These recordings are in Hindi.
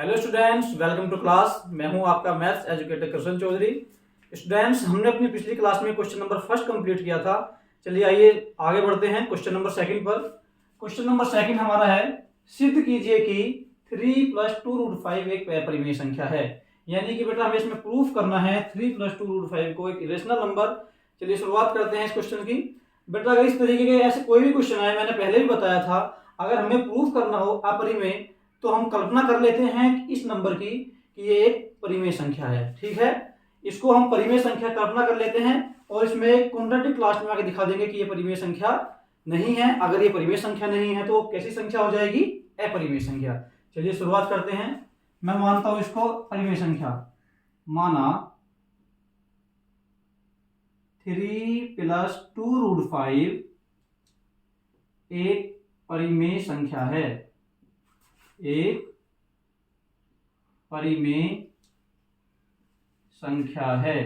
Hello students, welcome to class. मैं हूं आपका maths educator Krishna Chaudhary. Students, हमने अपनी पिछली क्लास में क्वेश्चन नंबर फर्स्ट कंप्लीट किया था। चलिए आइए आगे बढ़ते हैं क्वेश्चन नंबर सेकंड पर। क्वेश्चन नंबर सेकंड हमारा है, सिद्ध कीजिए कि 3 + 2√5 एक परिमेय संख्या है। यानी कि बेटा हमें इसमें प्रूफ करना है 3 + 2√5 को एक इरेशनल नंबर। चलिए शुरुआत करते हैं इस क्वेश्चन की। बेटा अगर इस तरीके के ऐसे कोई भी क्वेश्चन आए, मैंने पहले भी बताया था, अगर हमें प्रूफ करना हो अपरिमेय तो हम कल्पना कर लेते हैं कि इस नंबर की कि ये एक परिमेय संख्या है। ठीक है, इसको हम परिमेय संख्या कल्पना कर लेते हैं और इसमें क्वाड्रेटिक क्लास में आके दिखा देंगे कि ये परिमेय संख्या नहीं है। अगर ये परिमेय संख्या नहीं है तो कैसी संख्या हो जाएगी? अपरिमेय संख्या। चलिए शुरुआत करते हैं। मैं मानता हूं इसको परिमेय संख्या, माना 3 + 2√5 एक परिमेय संख्या है, एक परिमेय संख्या है।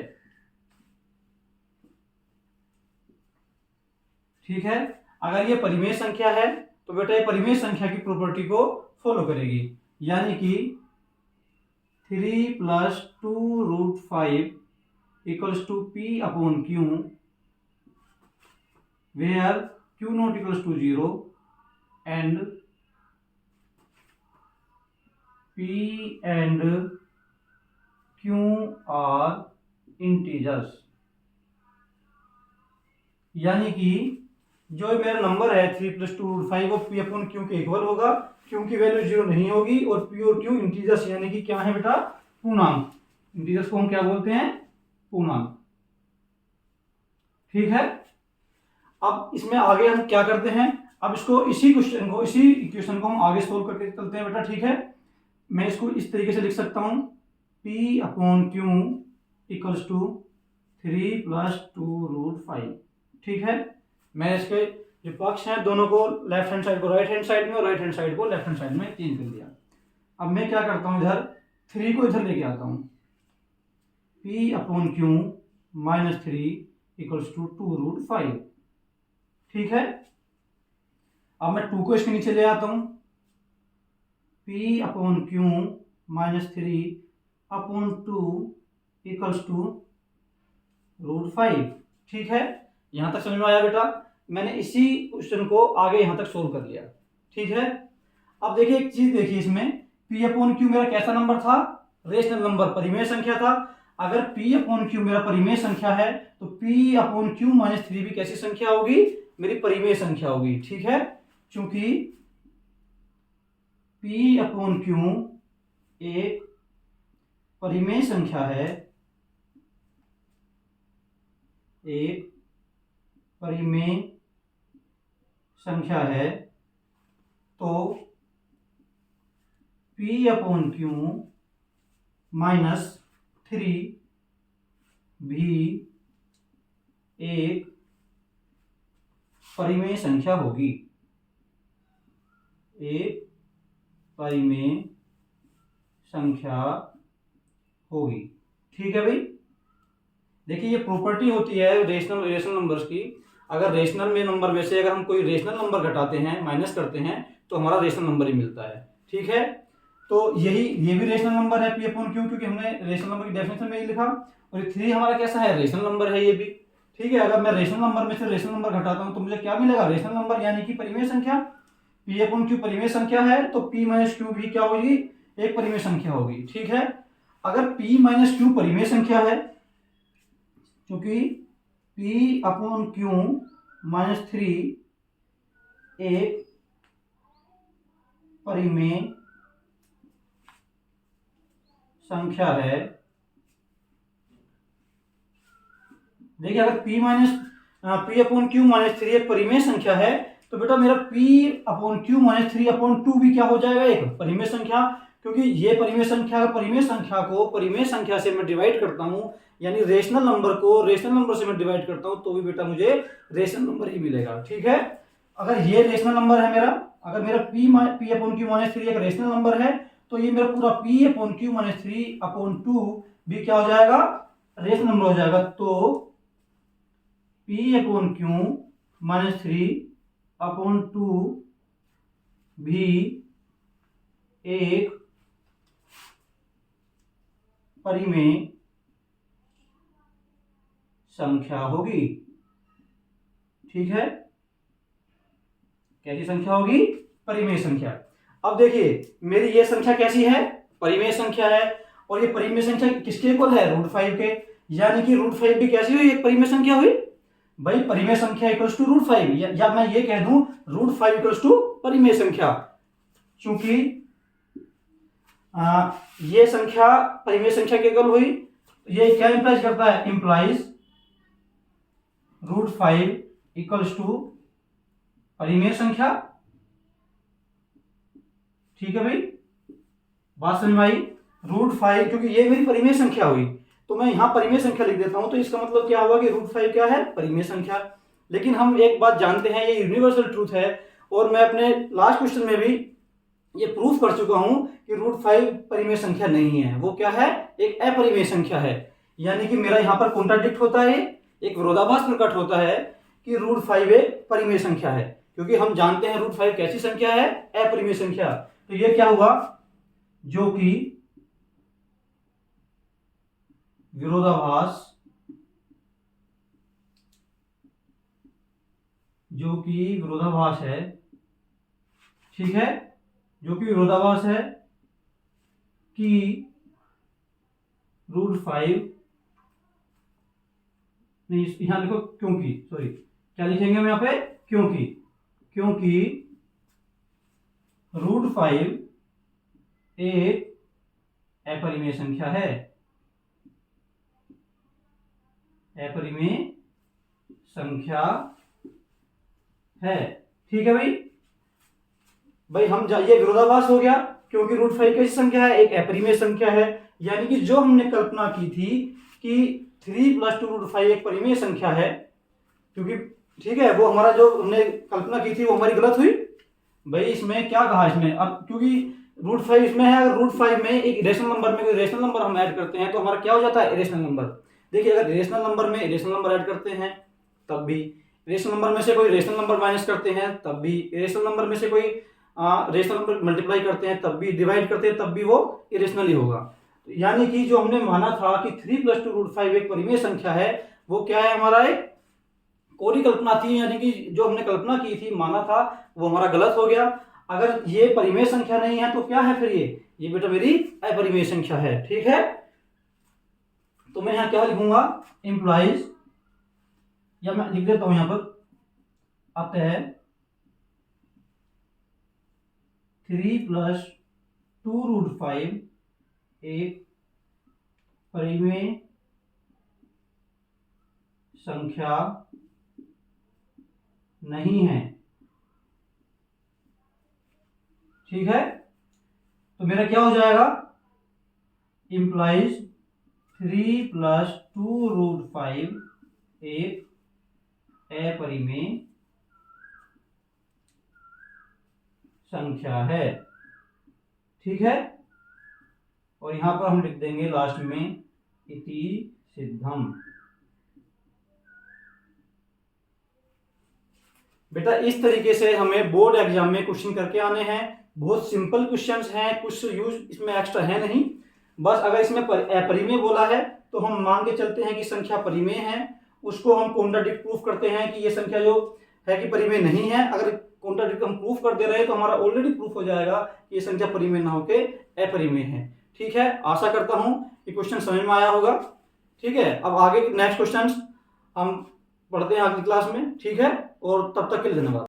ठीक है, अगर ये परिमेय संख्या है तो बेटा ये परिमेय संख्या की प्रॉपर्टी को फॉलो करेगी। यानी कि 3 + 2√5 = P/Q, where Q0 = 0 and P and Q are integers। यानी कि जो मेरा नंबर है 3 + 2√5 वो P/Q के इक्वल होगा। Q की वैल्यू 0 नहीं होगी और P और Q इंटीजर्स यानी कि क्या है बेटा? पूर्णांक। इंटीजर्स को हम क्या बोलते हैं? पूर्णांक। ठीक है, अब इसमें आगे हम क्या करते हैं, अब इसको इसी इक्वेशन को हम आगे सोल्व करके चलते हैं बेटा। ठीक है, मैं इसको इस तरीके से लिख सकता हूं, P/Q = 3 + 2√5। ठीक है, मैं इसके जो पक्ष हैं दोनों को लेफ्ट हैंड साइड को राइट हैंड साइड में और राइट हैंड साइड को लेफ्ट हैंड साइड में चेंज कर दिया। अब मैं क्या करता हूं, इधर 3 को इधर लेके आता हूं, P/Q - 3 = 2√5। ठीक है, अब मैं 2 को इसके नीचे ले आता हूं, P/Q - 3/2 = √5। ठीक है, यहां तक समझ में आया बेटा? मैंने इसी क्वेश्चन को आगे यहां तक सोल्व कर लिया। ठीक है, अब देखिए एक चीज देखिए, इसमें P/Q मेरा कैसा नंबर था? रेशनल नंबर, परिमेय संख्या था। अगर P/Q मेरा परिमेय संख्या है तो P/Q - 3 भी कैसी संख्या होगी? मेरी परिमेय संख्या होगी। ठीक है, क्योंकि P/Q एक परिमेय संख्या है, एक परिमेय संख्या है, तो P/Q - 3 भी एक परिमेय संख्या होगी, एक परिमेय संख्या होगी। ठीक है भाई, देखिए ये प्रॉपर्टी होती है रेशनल नंबर्स की। अगर रेशनल में नंबर में से अगर हम कोई रेशनल नंबर घटाते हैं, माइनस करते हैं, तो हमारा रेशनल नंबर ही मिलता है। ठीक है, तो ये भी रेशनल नंबर है P/Q, क्योंकि हमने रेशनल नंबर की डेफिनेशन में ही लिखा। और ये 3 हमारा कैसा है? रेशनल नंबर है ये भी। ठीक है, अगर मैं रेशनल नंबर में से रेशनल नंबर घटाता हूं तो मुझे क्या मिलेगा? रेशनल नंबर, यानी कि परिमेय संख्या। P/Q परिमेय संख्या है तो P - Q भी क्या होगी? एक परिमेय संख्या होगी। ठीक है, अगर P - Q परिमेय संख्या है, क्योंकि P/Q - 3 एक परिमेय संख्या है। देखिए अगर P/Q - 3 एक परिमेय संख्या है तो बेटा मेरा P/Q - 3/2 भी क्या हो जाएगा? एक परिमेय संख्या। क्योंकि ये परिमेय संख्या को परिमेय संख्या से मैं डिवाइड करता हूं, यानी रेशनल नंबर को रेशनल नंबर से मैं डिवाइड करता हूं, तो भी बेटा मुझे रेशनल नंबर ही मिलेगा। ठीक है, अगर ये रेशनल नंबर है मेरा, अगर मेरा P/Q - 3 एक रेशनल नंबर है तो ये मेरा पूरा P/Q - 3/2 भी क्या हो जाएगा? रेशनल नंबर हो जाएगा। तो P/Q - 3/2 भी एक परिमेय संख्या होगी। ठीक है, कैसी संख्या होगी? परिमेय संख्या। अब देखिए मेरी ये संख्या कैसी है? परिमेय संख्या है, और ये परिमेय संख्या किसके इक्वल है? √5 के। यानी कि √5 भी कैसी हुई? एक परिमेय संख्या हुई। भाई परिमेय संख्या इक्वल्स टू √5, या मैं ये कह दूं √5 इक्वल्स टू परिमेय संख्या, क्योंकि ये संख्या परिमेय संख्या के इक्वल हुई। ये क्या इंप्लाइज करता है? इंप्लाइज √5 इक्वल्स टू परिमेय संख्या। ठीक है भाई, बात समझ में आई? √5 क्योंकि ये मेरी परिमेय संख्या हुई, तो मैं यहां परिमेय संख्या लिख देता हूं, तो इसका मतलब क्या हुआ कि √5 क्या है? परिमेय संख्या। लेकिन हम एक बात जानते हैं, ये यूनिवर्सल ट्रूथ है, और मैं अपने लास्ट क्वेश्चन में भी ये प्रूफ कर चुका हूं कि √5 परिमेय संख्या नहीं है, वो क्या है? एक अपरिमेय संख्या है। यानी कि मेरा यहां पर कॉन्ट्राडिक्ट होता है, एक विरोधाभास प्रकट होता है कि √5 एक परिमेय संख्या है, क्योंकि हम जानते हैं √5 कैसी संख्या है? अपरिमेय संख्या। तो ये क्या हुआ? जो कि विरोधाभास, जो कि विरोधाभास है। ठीक है, जो कि विरोधाभास है कि √5 नहीं, यहां लिखो क्योंकि, सॉरी क्या लिखेंगे हम यहां पे? क्योंकि √5 एक अपरिमेय संख्या है। अपरिमेय संख्या है। ठीक है भाई हम ये विरोधाभास हो गया, क्योंकि √5 कैसी संख्या है? एक अपरिमेय संख्या है। यानी कि जो हमने कल्पना की थी कि 3 + 2 √5 एक परिमेय संख्या है, क्योंकि ठीक है वो हमारा जो हमने कल्पना की थी वो हमारी गलत हुई। भाई इसमें क्या कहा? इसमें अब क्योंकि √5 इसमें है, अगर √5 में एक इरेशनल नंबर में कोई रेशनल नंबर हम ऐड करते हैं तो हमारा क्या हो जाता है? Irrational number. देखिए अगर रेशनल नंबर में इरेशनल नंबर ऐड करते हैं तब भी, रेशनल नंबर में से कोई रेशनल नंबर माइनस करते हैं तब भी, रेशनल नंबर में से कोई रेशनल नंबर मल्टीप्लाई करते हैं तब भी, डिवाइड करते हैं तब भी वो इरेशनल ही होगा। यानी कि जो हमने माना था कि 3 + 2 √5 एक परिमेय संख्या है, वो क्या है? हमारा एक कोरी कल्पना थी, यानी कि जो हमने कल्पना की थी, माना था, वो हमारा गलत हो गया। अगर ये परिमेय संख्या नहीं है तो क्या है फिर? ये बेटा मेरी अपरिमेय संख्या है। ठीक है, तो मैं यहां क्या लिखूंगा? इंप्लाइज, या मैं लिख देता हूं यहां पर, अतः 3 + 2 √5 एक परिमेय संख्या नहीं है। ठीक है, तो मेरा क्या हो जाएगा? इंप्लाइज 3 + 2 √5 एक अपरिमेय संख्या है। ठीक है, और यहां पर हम लिख देंगे लास्ट में इति सिद्धम। बेटा इस तरीके से हमें बोर्ड एग्जाम में क्वेश्चन करके आने हैं। बहुत सिंपल क्वेश्चंस हैं, कुछ यूज इसमें एक्स्ट्रा है नहीं। बस अगर इसमें अपरिमेय बोला है तो हम मान के चलते हैं कि संख्या परिमेय है, उसको हम कॉन्ट्राडिक्ट प्रूफ करते हैं कि ये संख्या जो है कि परिमेय नहीं है। अगर कॉन्ट्राडिक्ट हम प्रूफ कर दे रहे हैं तो हमारा ऑलरेडी प्रूफ हो जाएगा कि ये संख्या परिमेय ना होके अपरिमेय है। ठीक है, आशा करता हूं कि क्वेश्चन समझ में आया होगा। ठीक है, अब आगे नेक्स्ट क्वेश्चन हम पढ़ते हैं अगली क्लास में। ठीक है, और तब तक के लिए धन्यवाद।